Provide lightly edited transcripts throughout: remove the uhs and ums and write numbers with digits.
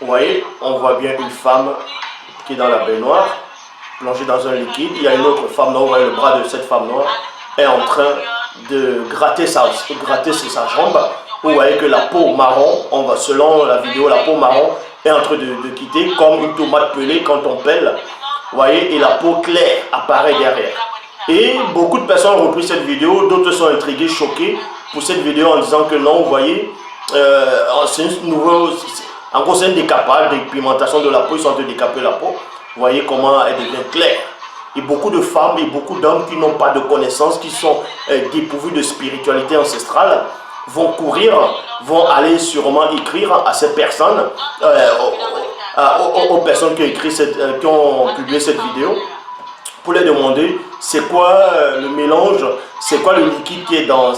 Vous voyez, on voit bien une femme qui est dans la baignoire, plongée dans un liquide. Il y a une autre femme noire, vous voyez le bras de cette femme noire est en train de gratter sa jambe. Vous voyez que la peau marron, selon la vidéo, la peau marron est en train de quitter comme une tomate pelée quand on pèle. Vous voyez, et la peau claire apparaît derrière. Et beaucoup de personnes ont repris cette vidéo, d'autres sont intrigués, choqués pour cette vidéo en disant que non, vous voyez, c'est une nouvelle, en gros c'est un décapage, dépigmentation de la peau, ils sont en train de décaper la peau. Vous voyez comment elle devient claire. Et beaucoup de femmes et beaucoup d'hommes qui n'ont pas de connaissances, qui sont dépourvus de spiritualité ancestrale, vont courir, vont aller sûrement écrire à ces personnes, aux personnes qui ont publié cette vidéo, pour les demander c'est quoi le mélange, c'est quoi le liquide qui est dans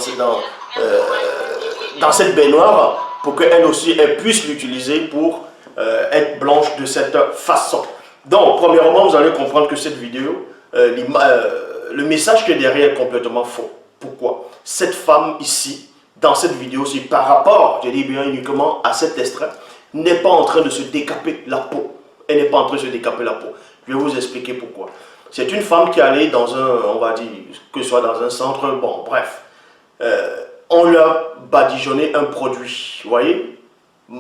cette baignoire, pour qu'elle aussi elle puisse l'utiliser pour être blanche de cette façon. Donc, premièrement, vous allez comprendre que cette vidéo, le message qui est derrière est complètement faux. Pourquoi? Cette femme ici, dans cette vidéo, c'est par rapport, je dis bien uniquement à cet extrait, n'est pas en train de se décaper la peau. Elle n'est pas en train de se décaper la peau. Je vais vous expliquer pourquoi. C'est une femme qui est allée dans un, on va dire, que ce soit dans un centre, bon, bref. On lui a badigeonné un produit, vous voyez?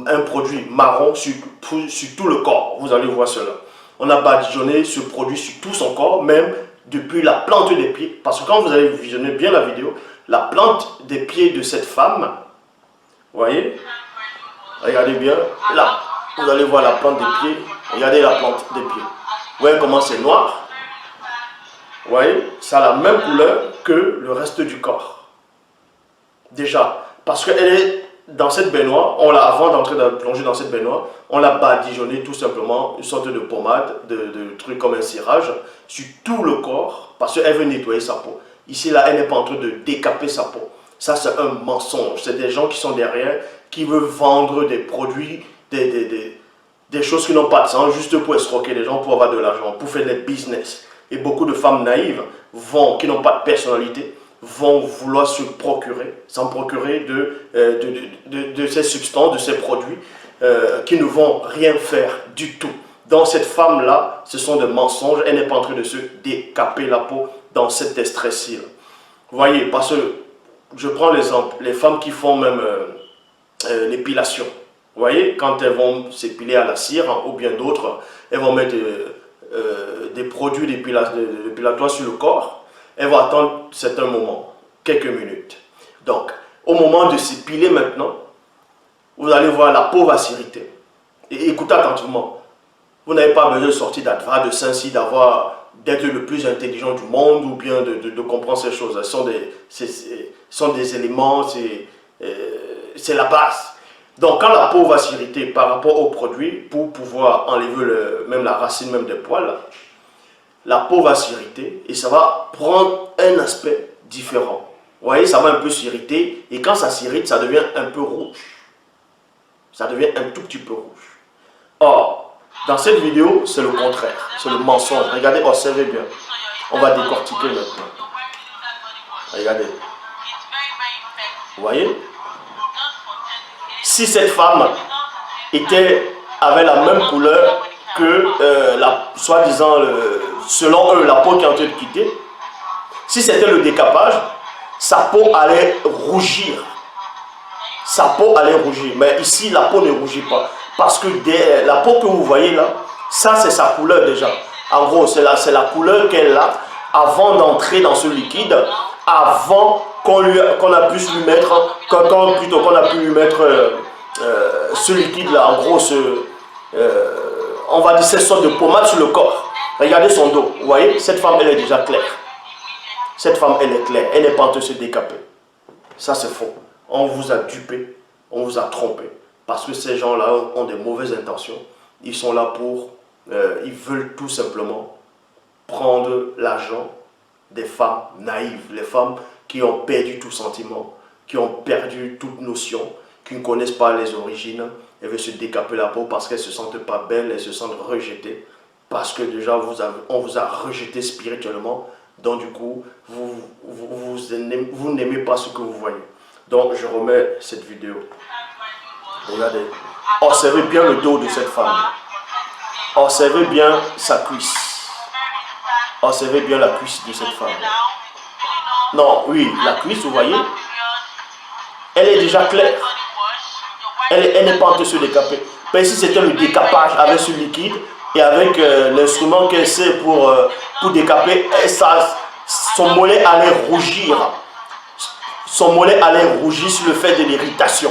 Un produit marron sur tout le corps. Vous allez voir cela. On a badigeonné ce produit sur tout son corps, même depuis la plante des pieds. Parce que quand vous allez visionner bien la vidéo, la plante des pieds de cette femme, vous voyez? Regardez bien, là, vous allez voir la plante des pieds. Regardez la plante des pieds. Vous voyez comment c'est noir? Vous voyez? Ça a la même couleur que le reste du corps. Déjà, parce qu'elle est dans cette baignoire, avant d'entrer dans plonger dans cette baignoire, on l'a badigeonné tout simplement, une sorte de pommade, de truc comme un cirage, sur tout le corps, parce qu'elle veut nettoyer sa peau. Ici, là, elle n'est pas en train de décaper sa peau. Ça, c'est un mensonge. C'est des gens qui sont derrière, qui veulent vendre des produits, des choses qui n'ont pas de sens, juste pour escroquer les gens, pour avoir de l'argent, pour faire des business. Et beaucoup de femmes naïves, qui n'ont pas de personnalité, vont vouloir s'en procurer de ces substances, de ces produits qui ne vont rien faire du tout. Donc cette femme-là, ce sont des mensonges, elle n'est pas en train de se décaper la peau dans cet extrait-ci. Vous voyez, parce que je prends l'exemple, les femmes qui font même l'épilation. Vous voyez, quand elles vont s'épiler à la cire, hein, ou bien d'autres, elles vont mettre des produits dépilatoires sur le corps. Elle va attendre certains moments, quelques minutes. Donc, au moment de s'épiler maintenant, vous allez voir, la peau va s'irriter. Et écoutez attentivement, vous n'avez pas besoin de sortir d'Adva, de Saint-Cy, d'être le plus intelligent du monde ou bien de comprendre ces choses. Ce sont des éléments, c'est la base. Donc, quand la peau va s'irriter par rapport au produit, pour pouvoir enlever même la racine même des poils, la peau va s'irriter et ça va prendre un aspect différent. Vous voyez, ça va un peu s'irriter et quand ça s'irrite, ça devient un peu rouge. Ça devient un tout petit peu rouge. Or, dans cette vidéo, c'est le contraire. C'est le mensonge. Regardez, observez bien. On va décortiquer maintenant. Regardez. Vous voyez? Si cette femme avait la même couleur que soi-disant, selon eux, la peau qui est en train de quitter, si c'était le décapage, sa peau allait rougir. Sa peau allait rougir. Mais ici, la peau ne rougit pas. Parce que la peau que vous voyez là, ça c'est sa couleur déjà. En gros, c'est la couleur qu'elle a avant d'entrer dans ce liquide, avant qu'on a pu lui mettre, qu'on a pu lui mettre ce liquide là, en gros, on va dire cette sorte de pommade sur le corps. Regardez son dos, vous voyez, cette femme elle est déjà claire. Cette femme elle est claire, elle n'est pas en train de se décaper. Ça c'est faux. On vous a dupé, on vous a trompé. Parce que ces gens-là ont des mauvaises intentions. Ils sont là ils veulent tout simplement prendre l'argent des femmes naïves, les femmes qui ont perdu tout sentiment, qui ont perdu toute notion, qui ne connaissent pas les origines. Elles veulent se décaper la peau parce qu'elles ne se sentent pas belles, elles se sentent rejetées. Parce que déjà, on vous a rejeté spirituellement. Donc du coup, vous n'aimez pas ce que vous voyez. Donc je remets cette vidéo. Regardez, Observez bien le dos de cette femme. Observez bien sa cuisse. Observez bien la cuisse de cette femme. Non, oui, la cuisse, vous voyez, elle est déjà claire. Elle n'est pas en train de se décaper. Mais si c'était le décapage avec ce liquide et avec l'instrument qu'elle sait pour décaper, son mollet allait rougir. Son mollet allait rougir sur le fait de l'irritation.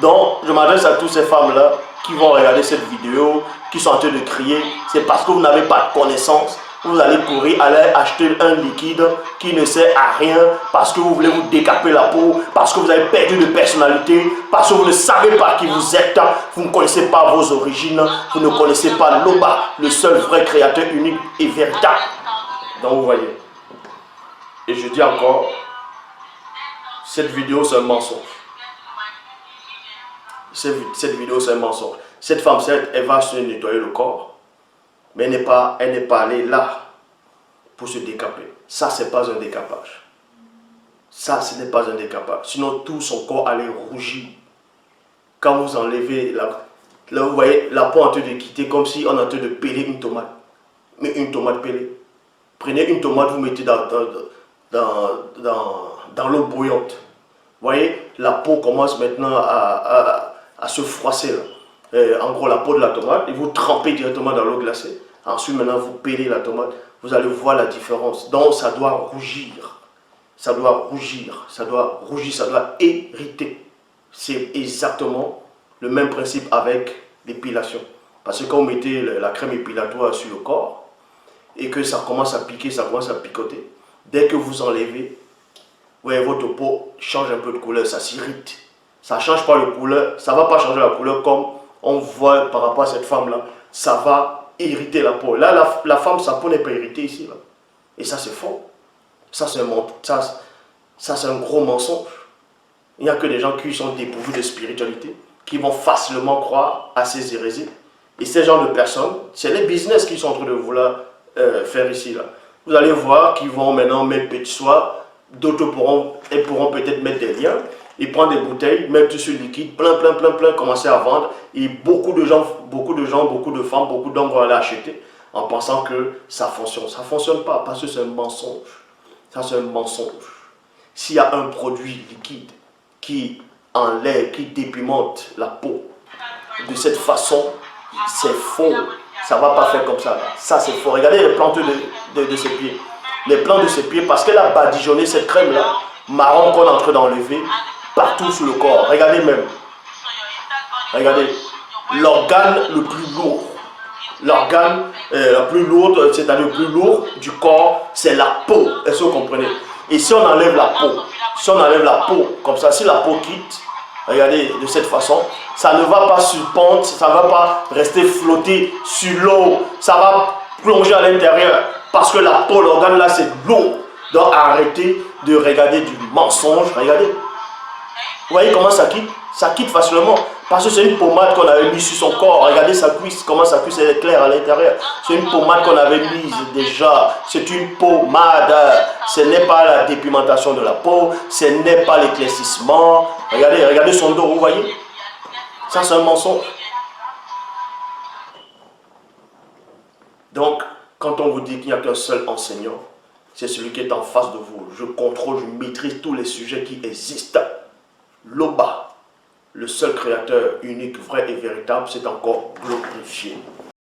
Donc, je m'adresse à toutes ces femmes-là qui vont regarder cette vidéo, qui sont en train de crier. C'est parce que vous n'avez pas de connaissance. Vous allez courir, aller acheter un liquide qui ne sert à rien, parce que vous voulez vous décaper la peau, parce que vous avez perdu de personnalité, parce que vous ne savez pas qui vous êtes, vous ne connaissez pas vos origines, vous ne connaissez pas Loba, le seul vrai créateur unique et véritable. Donc vous voyez. Et je dis encore, cette vidéo c'est un mensonge. Cette vidéo c'est un mensonge. Cette femme, certes, elle va se nettoyer le corps. Mais elle n'est pas allée là pour se décaper. Ça, ce n'est pas un décapage. Ça, ce n'est pas un décapage. Sinon, tout son corps allait rougir. Quand vous enlevez, là vous voyez la peau en train de quitter, comme si on est en train de peler une tomate. Mais une tomate pelée. Prenez une tomate, vous mettez dans l'eau bouillante. Vous voyez, la peau commence maintenant à se froisser là. En gros la peau de la tomate et vous trempez directement dans l'eau glacée. Ensuite maintenant vous pelez la tomate, vous allez voir la différence. Donc ça doit rougir, ça doit rougir, ça doit rougir, ça doit hériter. C'est exactement le même principe avec l'épilation. Parce que quand vous mettez la crème épilatoire sur le corps et que ça commence à piquer, ça commence à picoter, dès que vous enlevez, vous voyez, votre peau change un peu de couleur, ça s'irrite. Ça ne change pas de couleur, ça ne va pas changer la couleur comme on voit par rapport à cette femme-là, ça va irriter la peau. Là, la femme, sa peau n'est pas irritée ici. Là. Et ça, c'est faux. Ça, c'est un gros mensonge. Il n'y a que des gens qui sont dépourvus de spiritualité, qui vont facilement croire à ces hérésies. Et ces genres de personnes, c'est les business qui sont en train de vouloir faire ici. Là. Vous allez voir qu'ils vont maintenant mettre petit soir, d'autres pourront peut-être mettre des liens. Ils prennent des bouteilles, mettent ce liquide, plein, commencer à vendre. Et beaucoup de gens, beaucoup de femmes, beaucoup d'hommes vont aller acheter en pensant que ça fonctionne. Ça ne fonctionne pas parce que c'est un mensonge. Ça, c'est un mensonge. S'il y a un produit liquide qui enlève, qui dépimente la peau de cette façon, c'est faux. Ça ne va pas faire comme ça. Ça, c'est faux. Regardez les plantes de ses pieds. Les plantes de ses pieds, parce qu'elle a badigeonné cette crème-là, marron qu'on est en train d'enlever, partout sur le corps. Regardez même. Regardez. L'organe le plus lourd. L'organe la plus lourde, c'est-à-dire le plus lourd du corps, c'est la peau. Est-ce que vous comprenez? Et si on enlève la peau, comme ça, si la peau quitte, regardez, de cette façon, ça ne va pas surpendre, ça ne va pas rester flotter sur l'eau, ça va plonger à l'intérieur. Parce que la peau, l'organe là, c'est lourd. Donc arrêtez de regarder du mensonge. Regardez. Vous voyez comment ça quitte? Ça quitte facilement. Parce que c'est une pommade qu'on avait mise sur son corps. Regardez sa cuisse, comment sa cuisse est claire à l'intérieur. C'est une pommade qu'on avait mise déjà. C'est une pommade. Ce n'est pas la dépigmentation de la peau. Ce n'est pas l'éclaircissement. Regardez, regardez son dos, vous voyez? Ça, c'est un mensonge. Donc, quand on vous dit qu'il n'y a qu'un seul enseignant, c'est celui qui est en face de vous. Je contrôle, je maîtrise tous les sujets qui existent. Loba, le seul créateur unique, vrai et véritable, c'est encore glorifié.